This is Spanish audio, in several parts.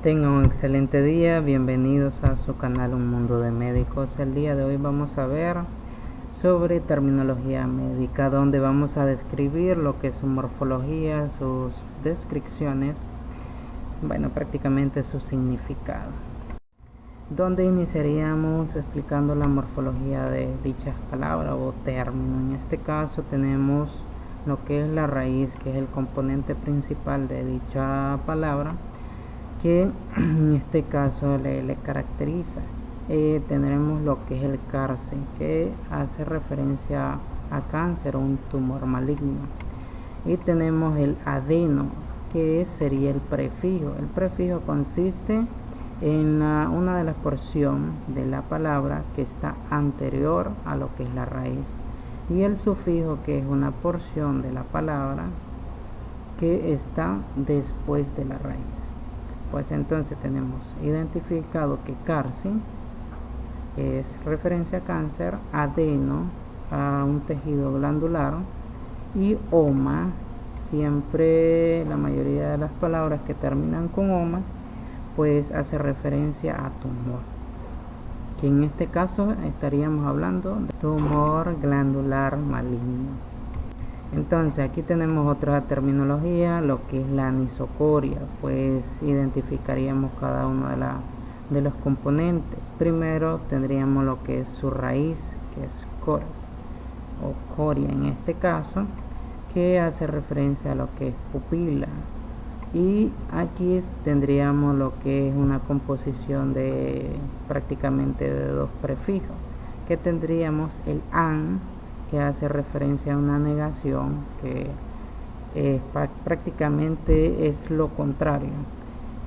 Tengan un excelente día, bienvenidos a su canal Un Mundo de Médicos. El día de hoy vamos a ver sobre terminología médica, donde vamos a describir lo que es su morfología, sus descripciones, prácticamente su significado. Donde iniciaríamos explicando la morfología de dichas palabras o términos. En este caso tenemos lo que es la raíz, que es el componente principal de dicha palabra, que en este caso le caracteriza. Tendremos lo que es el cárcer, que hace referencia a cáncer o un tumor maligno, y tenemos el adeno, que sería el prefijo. El prefijo consiste en una de las porciones de la palabra que está anterior a lo que es la raíz, y el sufijo, que es una porción de la palabra que está después de la raíz. Pues entonces tenemos identificado que cárcer es referencia a cáncer, adeno a un tejido glandular, y oma, siempre la mayoría de las palabras que terminan con oma pues hace referencia a tumor, que en este caso estaríamos hablando de tumor glandular maligno. Entonces aquí tenemos otra terminología, lo que es la anisocoria. Pues identificaríamos cada uno de los componentes. Primero tendríamos lo que es su raíz, que es coras o coria en este caso, que hace referencia a lo que es pupila. Y aquí tendríamos lo que es una composición de prácticamente de dos prefijos, que tendríamos el an, que hace referencia a una negación, que prácticamente es lo contrario,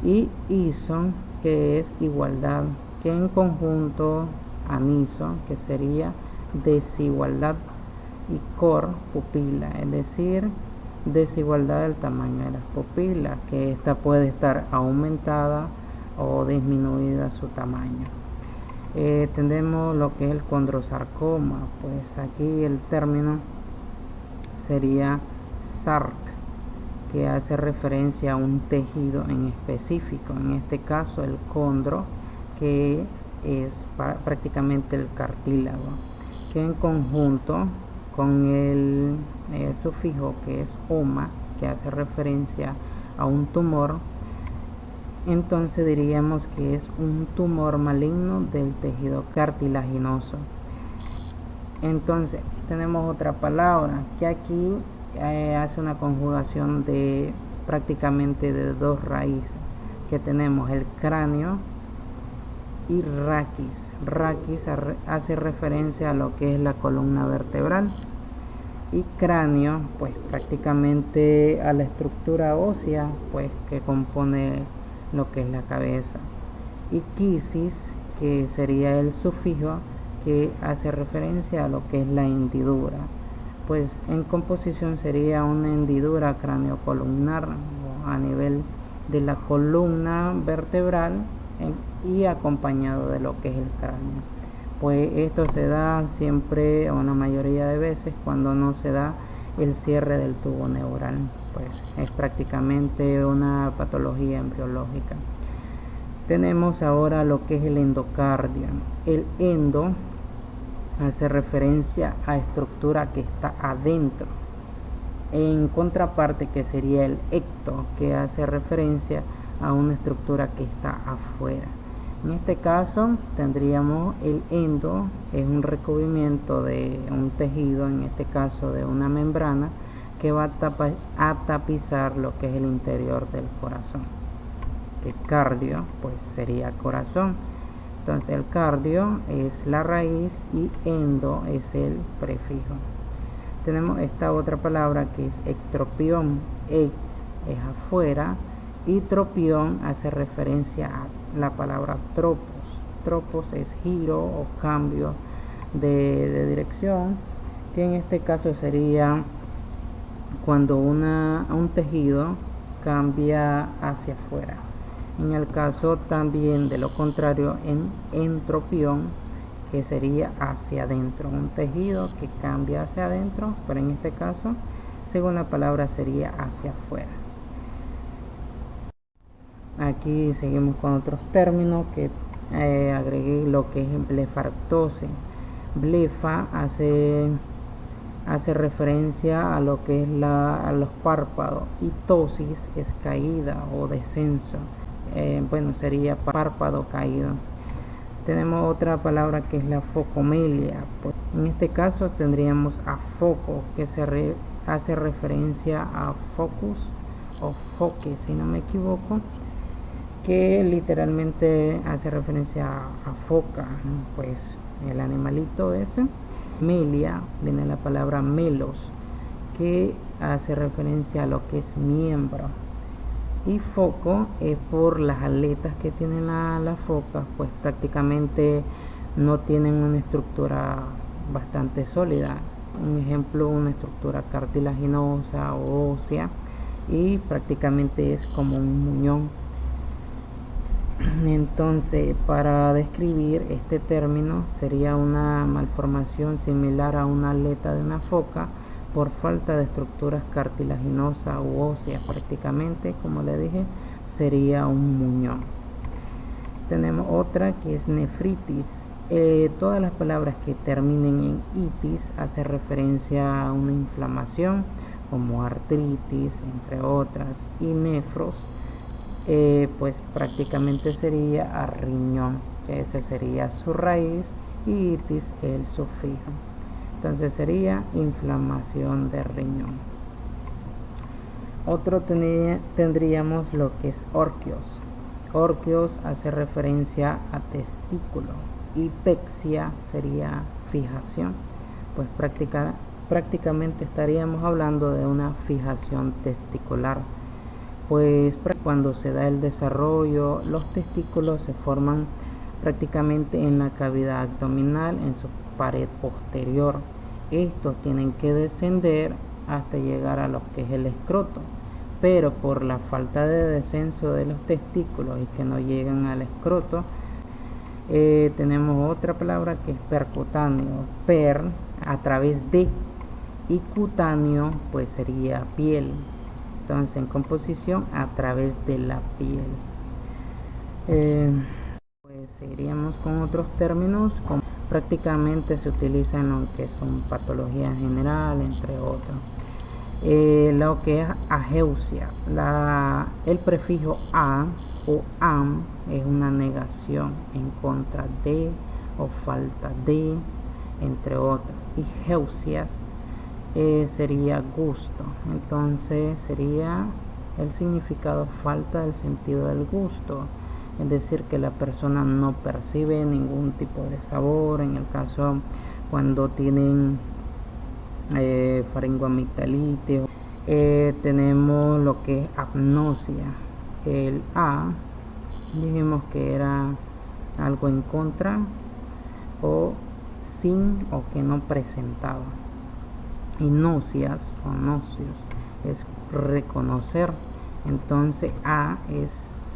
y ison, que es igualdad, que en conjunto aniso, que sería desigualdad, y cor, pupila, es decir, desigualdad del tamaño de las pupilas, que esta puede estar aumentada o disminuida su tamaño. Tenemos lo que es el condrosarcoma. Pues aquí el término sería sarc, que hace referencia a un tejido en específico, en este caso el condro, que es prácticamente el cartílago, que en conjunto con el sufijo, que es oma, que hace referencia a un tumor, entonces diríamos que es un tumor maligno del tejido cartilaginoso. Entonces tenemos otra palabra que aquí hace una conjugación de prácticamente de dos raíces, que tenemos el cráneo y raquis. Raquis hace referencia a lo que es la columna vertebral, y cráneo pues prácticamente a la estructura ósea pues que compone lo que es la cabeza, y quisis, que sería el sufijo, que hace referencia a lo que es la hendidura. Pues en composición sería una hendidura craneocolumnar a nivel de la columna vertebral y acompañado de lo que es el cráneo. Pues esto se da siempre, o la mayoría de veces, cuando no se da el cierre del tubo neural. Pues es prácticamente una patología embriológica. Tenemos ahora lo que es el endocardio. El endo hace referencia a estructura que está adentro, en contraparte que sería el ecto, que hace referencia a una estructura que está afuera. En este caso tendríamos el endo, es un recubrimiento de un tejido, en este caso de una membrana, que va a tapizar lo que es el interior del corazón. El cardio pues sería corazón. Entonces el cardio es la raíz y endo es el prefijo. Tenemos esta otra palabra que es ectropión. Es afuera, y tropión hace referencia a la palabra tropos. Tropos es giro o cambio de dirección, que en este caso sería cuando un tejido cambia hacia afuera. En el caso también de lo contrario, en entropión, que sería hacia adentro, un tejido que cambia hacia adentro, pero en este caso, según la palabra, sería hacia afuera. Aquí seguimos con otros términos que agregué, lo que es blefarctose. Blefa hace referencia a lo que es a los párpados, y tosis es caída o descenso. Bueno, sería párpado caído. Tenemos otra palabra que es la focomelia. Pues, en este caso tendríamos a foco, que hace referencia a focus o foque, si no me equivoco, que literalmente hace referencia a foca, pues el animalito ese. Melia viene la palabra melos, que hace referencia a lo que es miembro. Y foco es por las aletas que tienen las focas, pues prácticamente no tienen una estructura bastante sólida. Un ejemplo, una estructura cartilaginosa o ósea, y prácticamente es como un muñón. Entonces, para describir este término, sería una malformación similar a una aleta de una foca por falta de estructuras cartilaginosas u óseas. Prácticamente, como le dije, sería un muñón. Tenemos otra que es nefritis. Todas las palabras que terminen en itis hacen referencia a una inflamación, como artritis, entre otras, y nefros, pues prácticamente sería a riñón, que ese sería su raíz, y itis el sufijo. Entonces sería inflamación de riñón. Otro tendríamos lo que es orquios. Orquios hace referencia a testículo, y pexia sería fijación. Pues prácticamente estaríamos hablando de una fijación testicular. Pues cuando se da el desarrollo, los testículos se forman prácticamente en la cavidad abdominal, en su pared posterior. Estos tienen que descender hasta llegar a lo que es el escroto, pero por la falta de descenso de los testículos y que no llegan al escroto, tenemos otra palabra que es percutáneo. Per, a través de, y cutáneo pues sería piel. Entonces, en composición, a través de la piel. Pues seguiríamos con otros términos, como prácticamente se utiliza en lo que son patologías general, entre otros. Lo que es ageusia, el prefijo a o am es una negación en contra de o falta de, entre otras. Y geusias sería gusto. Entonces sería el significado falta del sentido del gusto, es decir, que la persona no percibe ningún tipo de sabor. En el caso cuando tienen faringoamigdalitis, tenemos lo que es apnosia. El a dijimos que era algo en contra, o sin, o que no presentaba. Y nocias o nocios es reconocer. Entonces a es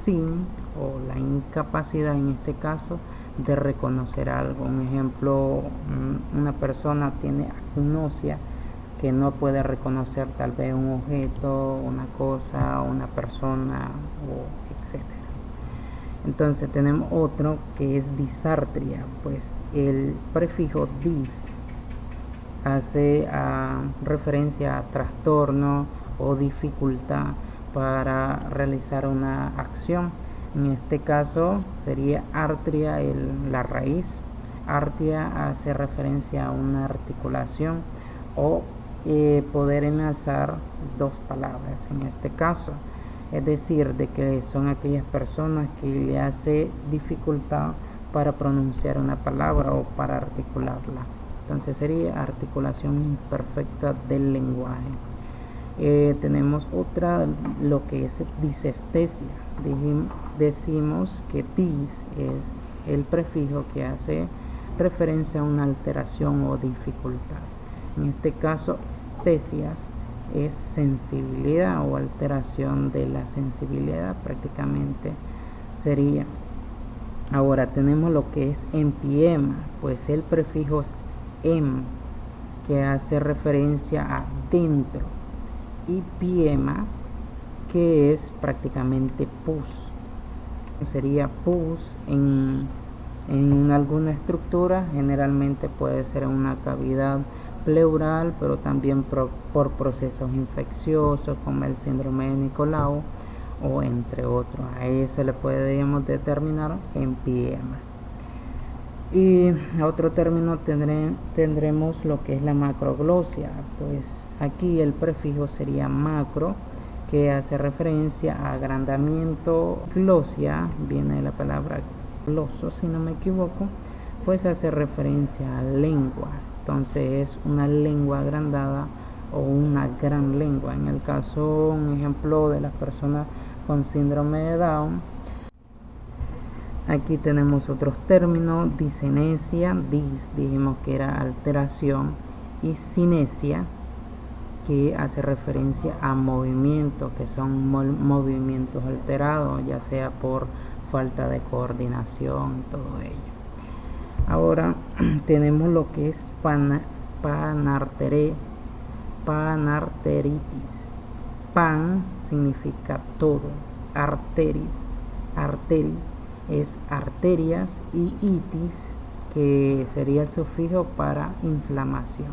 sin, o la incapacidad en este caso de reconocer algo. Un ejemplo, una persona tiene agnosia, que no puede reconocer tal vez un objeto, una cosa, una persona, etc. Entonces tenemos otro que es disartria. Pues el prefijo dis hace referencia a trastorno o dificultad para realizar una acción. En este caso sería artria la raíz. Artria hace referencia a una articulación o poder enlazar dos palabras en este caso. Es decir, de que son aquellas personas que le hace dificultad para pronunciar una palabra o para articularla. Entonces sería articulación imperfecta del lenguaje. Tenemos otra, lo que es disestesia. Decimos que dis es el prefijo que hace referencia a una alteración o dificultad. En este caso, estesias es sensibilidad o alteración de la sensibilidad, prácticamente sería. Ahora tenemos lo que es empiema. Pues el prefijo es em, que hace referencia a dentro, y piema, que es prácticamente pus. sería pus en alguna estructura, generalmente puede ser en una cavidad pleural, pero también por procesos infecciosos como el síndrome de Nicolau o entre otros. Ahí se le podríamos determinar empiema. Y otro término tendremos lo que es la macroglosia. Pues aquí el prefijo sería macro, que hace referencia a agrandamiento. Glosia viene de la palabra gloso, si no me equivoco, pues hace referencia a lengua. Entonces es una lengua agrandada o una gran lengua. En el caso, un ejemplo de las personas con síndrome de Down, aquí tenemos otros términos: disenesia, dijimos que era alteración, y cinesia, que hace referencia a movimientos, que son movimientos alterados, ya sea por falta de coordinación, todo ello. Ahora tenemos lo que es panarteritis. Pan significa todo, arteris es arterias, y itis, que sería el sufijo para inflamación.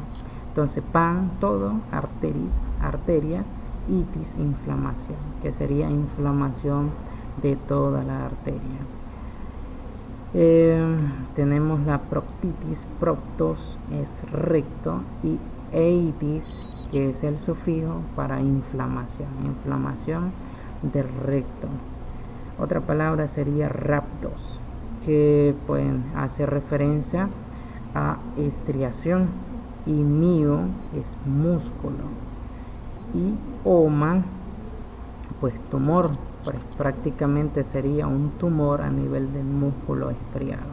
Entonces pan, todo, arteria, itis, inflamación, que sería inflamación de toda la arteria. Tenemos la proctitis, proctos es recto, y eitis, que es el sufijo para inflamación del recto. Otra palabra sería raptos, que pues hace referencia a estriación, y mio es músculo, y oma pues tumor, pues prácticamente sería un tumor a nivel del músculo estriado.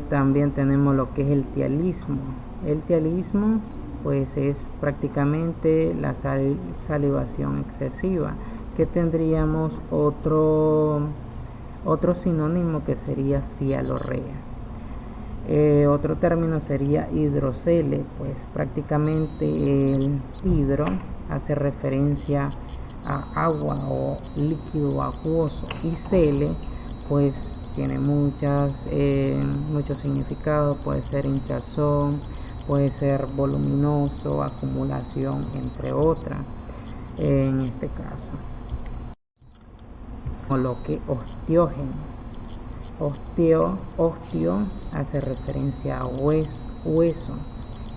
También tenemos lo que es el tialismo. El tialismo pues es prácticamente la salivación excesiva, que tendríamos otro sinónimo que sería cialorrea. Otro término sería hidrocele, pues prácticamente el hidro hace referencia a agua o líquido acuoso, y cele pues tiene muchos significados. Puede ser hinchazón, puede ser voluminoso, acumulación, entre otras. En este caso, o lo que osteógeno. Osteo hace referencia a hueso,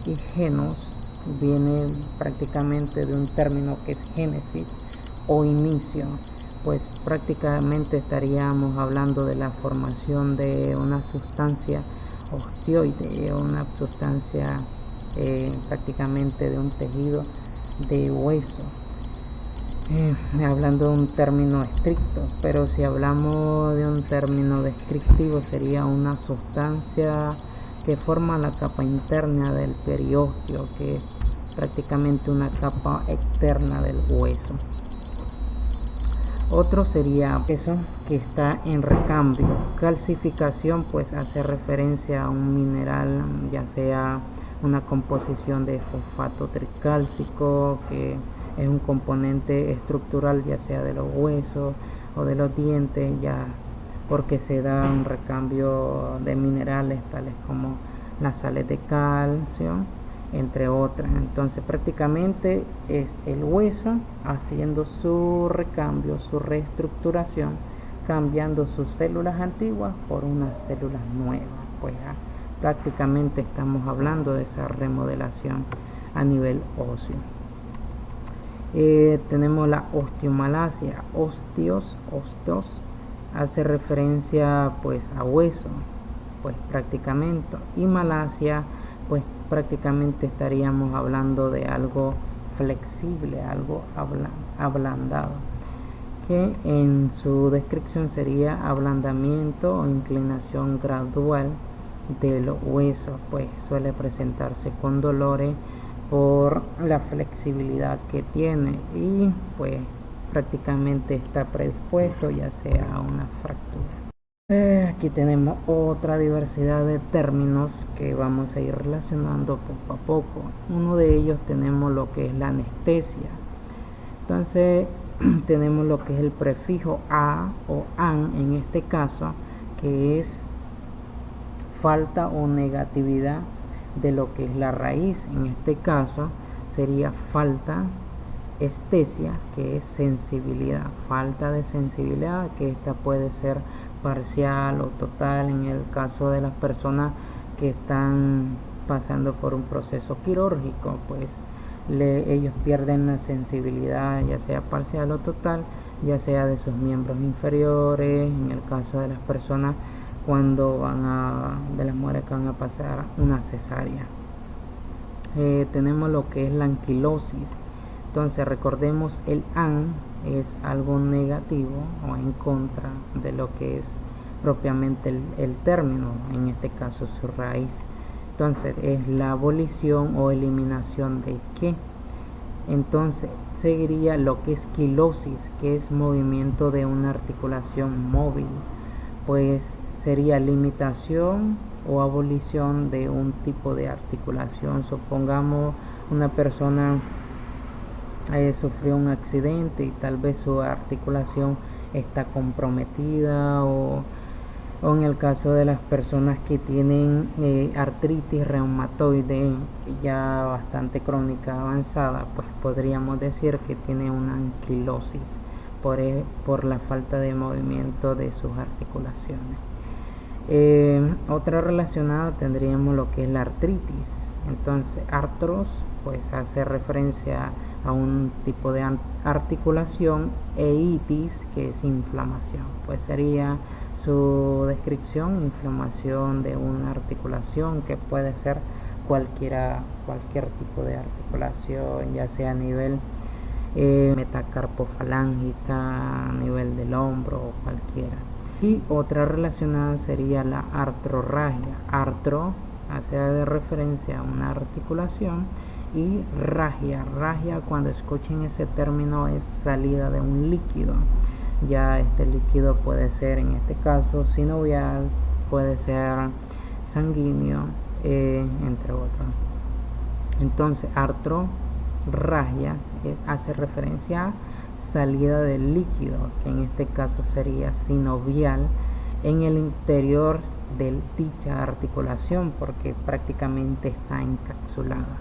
y genos viene prácticamente de un término que es génesis o inicio, pues prácticamente estaríamos hablando de la formación de una sustancia osteoide, una sustancia prácticamente de un tejido de hueso. Hablando de un término estricto, pero si hablamos de un término descriptivo, sería una sustancia que forma la capa interna del periósteo, que es prácticamente una capa externa del hueso. Otro sería eso, que está en recambio. Calcificación pues hace referencia a un mineral, ya sea una composición de fosfato tricálcico, que es un componente estructural ya sea de los huesos o de los dientes, ya porque se da un recambio de minerales tales como las sales de calcio, entre otras. Entonces prácticamente es el hueso haciendo su recambio, su reestructuración, cambiando sus células antiguas por unas células nuevas. Pues prácticamente estamos hablando de esa remodelación a nivel óseo. Tenemos la osteomalacia. Osteos hace referencia pues a hueso, pues prácticamente, y malacia pues prácticamente estaríamos hablando de algo flexible, algo ablandado, que en su descripción sería ablandamiento o inclinación gradual de los huesos, pues suele presentarse con dolores por la flexibilidad que tiene, y pues prácticamente está predispuesto ya sea a una fractura. Aquí tenemos otra diversidad de términos que vamos a ir relacionando poco a poco. Uno de ellos tenemos lo que es la anestesia. Entonces tenemos lo que es el prefijo a o an en este caso, que es falta o negatividad de lo que es la raíz. En este caso sería falta, estesia, que es sensibilidad, falta de sensibilidad, que esta puede ser parcial o total en el caso de las personas que están pasando por un proceso quirúrgico, pues ellos pierden la sensibilidad, ya sea parcial o total, ya sea de sus miembros inferiores. En el caso de las personas cuando de las mujeres que van a pasar una cesárea, tenemos lo que es la anquilosis. Entonces recordemos, el an es algo negativo o en contra de lo que es propiamente el término, en este caso su raíz. Entonces es la abolición o eliminación de qué. Entonces seguiría lo que es quilosis, que es movimiento de una articulación móvil, pues sería limitación o abolición de un tipo de articulación. Supongamos una persona sufrió un accidente y tal vez su articulación está comprometida, o en el caso de las personas que tienen artritis reumatoide ya bastante crónica, avanzada, pues podríamos decir que tiene una anquilosis por la falta de movimiento de sus articulaciones. Otra relacionada tendríamos lo que es la artritis. Entonces artros pues hace referencia a un tipo de articulación, e itis, que es inflamación, pues sería su descripción: inflamación de una articulación, que puede ser cualquier tipo de articulación, ya sea a nivel metacarpofalángica, a nivel del hombro o cualquiera. Y otra relacionada sería la artrorragia. Artro hace de referencia a una articulación, y ragia, cuando escuchen ese término, es salida de un líquido. Ya este líquido puede ser, en este caso, sinovial, puede ser sanguíneo, entre otros. Entonces artrorragia hace referencia a salida del líquido, que en este caso sería sinovial, en el interior de dicha articulación, porque prácticamente está encapsulada.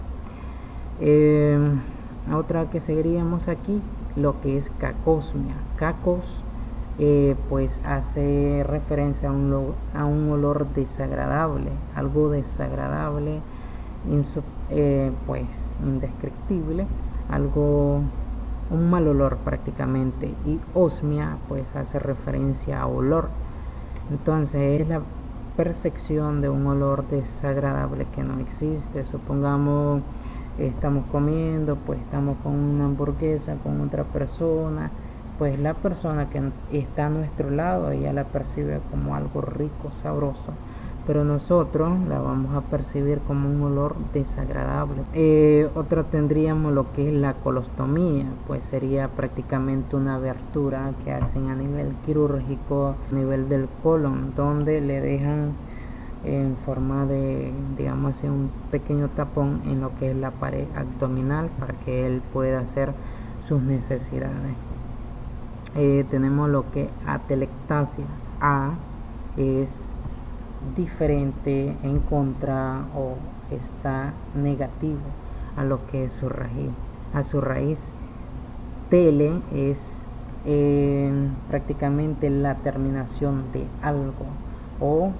Otra que seguiríamos aquí, lo que es cacosmia. Cacos pues hace referencia a un olor desagradable, algo desagradable, pues indescriptible, un mal olor prácticamente. Y osmia pues hace referencia a olor. Entonces es la percepción de un olor desagradable que no existe. Supongamos estamos comiendo, pues estamos con una hamburguesa con otra persona, pues la persona que está a nuestro lado, ella la percibe como algo rico, sabroso, pero nosotros la vamos a percibir como un olor desagradable. Otra tendríamos lo que es la colostomía, pues sería prácticamente una abertura que hacen a nivel quirúrgico, a nivel del colon, donde le dejan en forma de, digamos así, un pequeño tapón en lo que es la pared abdominal, para que él pueda hacer sus necesidades. Tenemos lo que atelectasia. A es diferente, en contra, o está negativo a lo que es su raíz. Tele es prácticamente la terminación de algo, o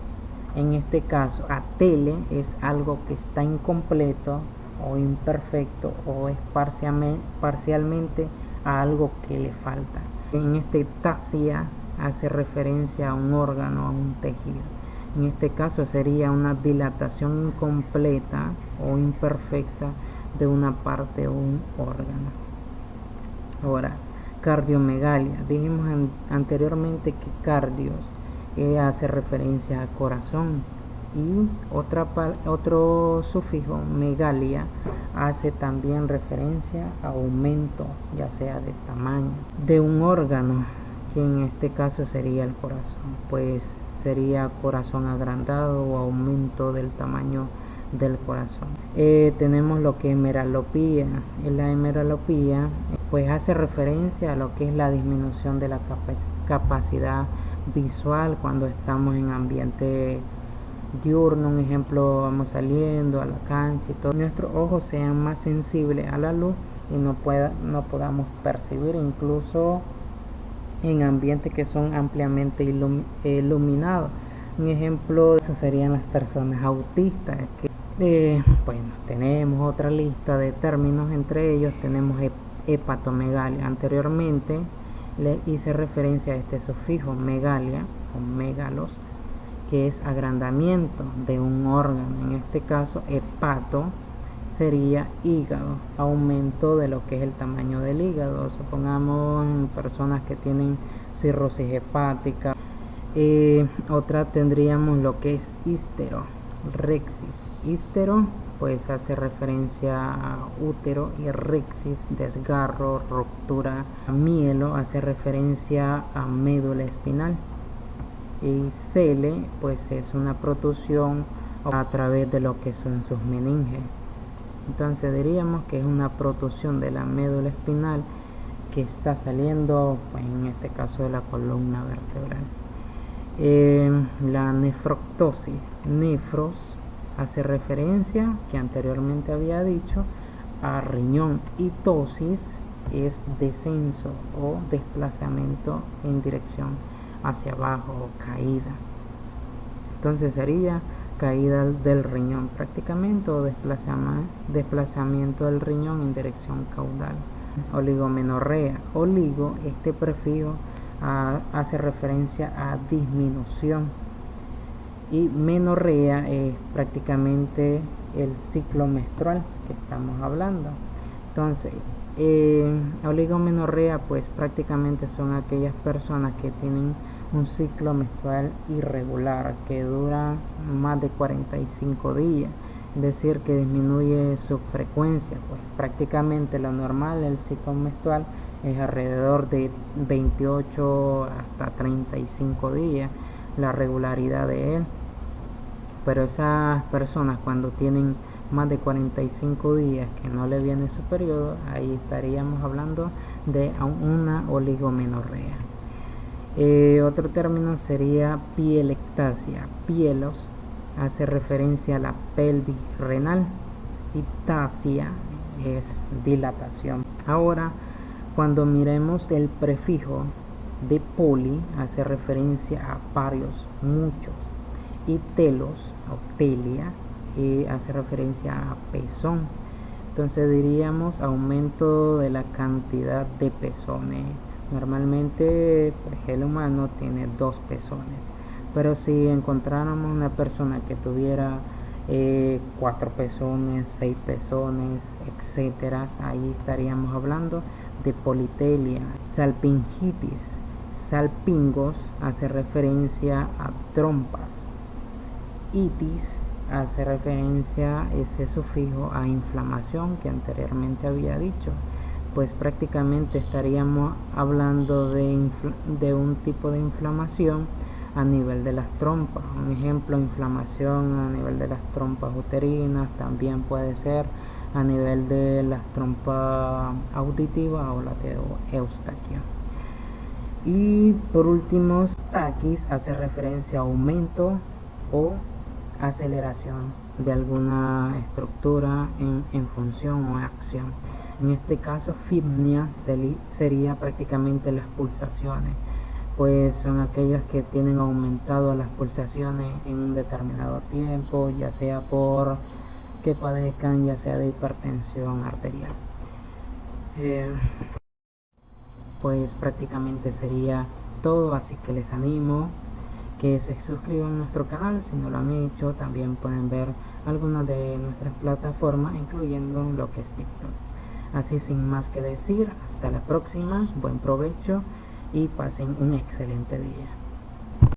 en este caso atele es algo que está incompleto o imperfecto, o es parcialmente a algo que le falta. En este tasia hace referencia a un órgano, a un tejido. En este caso sería una dilatación incompleta o imperfecta de una parte o un órgano. Ahora, cardiomegalia. Dijimos anteriormente que cardios hace referencia a corazón, y otro sufijo, megalia, hace también referencia a aumento, ya sea de tamaño, de un órgano, que en este caso sería el corazón, pues sería corazón agrandado o aumento del tamaño del corazón. Tenemos lo que es hemeralopía. La hemeralopía pues hace referencia a lo que es la disminución de la capacidad visual cuando estamos en ambiente diurno. Un ejemplo, vamos saliendo a la cancha y todo, nuestros ojos sean más sensibles a la luz y no podamos percibir incluso en ambientes que son ampliamente iluminados. Un ejemplo de eso serían las personas autistas, bueno, tenemos otra lista de términos. Entre ellos tenemos hepatomegalia. Anteriormente le hice referencia a este sufijo megalia o megalos, que es agrandamiento de un órgano. En este caso, hepato sería hígado, aumento de lo que es el tamaño del hígado. Supongamos en personas que tienen cirrosis hepática. Otra tendríamos lo que es histerorexis. Histero pues hace referencia a útero, y rexis, desgarro, ruptura. Mielo hace referencia a médula espinal, y cele pues es una protrusión a través de lo que son sus meninges. Entonces diríamos que es una protrusión de la médula espinal que está saliendo, pues, en este caso de la columna vertebral. La nefroctosis, nefros hace referencia, que anteriormente había dicho, a riñón, y tosis es descenso o desplazamiento en dirección hacia abajo o caída. Entonces sería caída del riñón prácticamente, o desplazamiento del riñón en dirección caudal. Oligomenorrea. Oligo, este prefijo hace referencia a disminución, y menorrea es prácticamente el ciclo menstrual que estamos hablando. Entonces oligomenorrea pues prácticamente son aquellas personas que tienen un ciclo menstrual irregular que dura más de 45 días, es decir, que disminuye su frecuencia. Pues prácticamente lo normal, el ciclo menstrual es alrededor de 28 hasta 35 días la regularidad de él, pero esas personas cuando tienen más de 45 días que no le viene su periodo, ahí estaríamos hablando de una oligomenorrea. Otro término sería pielectasia. Pielos hace referencia a la pelvis renal, y tasia es dilatación. Ahora, cuando miremos el prefijo de poli, hace referencia a varios, muchos, y telos o telia hace referencia a pezón. Entonces diríamos aumento de la cantidad de pezones. Normalmente pues, el humano tiene 2 pezones, pero si encontráramos una persona que tuviera 4 pezones, 6 pezones, etcétera, ahí estaríamos hablando de politelia. Salpingitis. Salpingos hace referencia a trompas. Itis hace referencia, ese sufijo, a inflamación que anteriormente había dicho. Pues prácticamente estaríamos hablando de un tipo de inflamación a nivel de las trompas. Un ejemplo, inflamación a nivel de las trompas uterinas, también puede ser a nivel de las trompas auditivas o la de Eustaquio. Y por último, taquis hace referencia a aumento o aceleración de alguna estructura en función o en acción. En este caso, fibnia sería prácticamente las pulsaciones, pues son aquellas que tienen aumentado las pulsaciones en un determinado tiempo, ya sea por que padezcan ya sea de hipertensión arterial. Pues prácticamente sería todo, así que les animo que se suscriban a nuestro canal si no lo han hecho. También pueden ver algunas de nuestras plataformas, incluyendo lo que es TikTok. Así, sin más que decir, hasta la próxima, buen provecho y pasen un excelente día.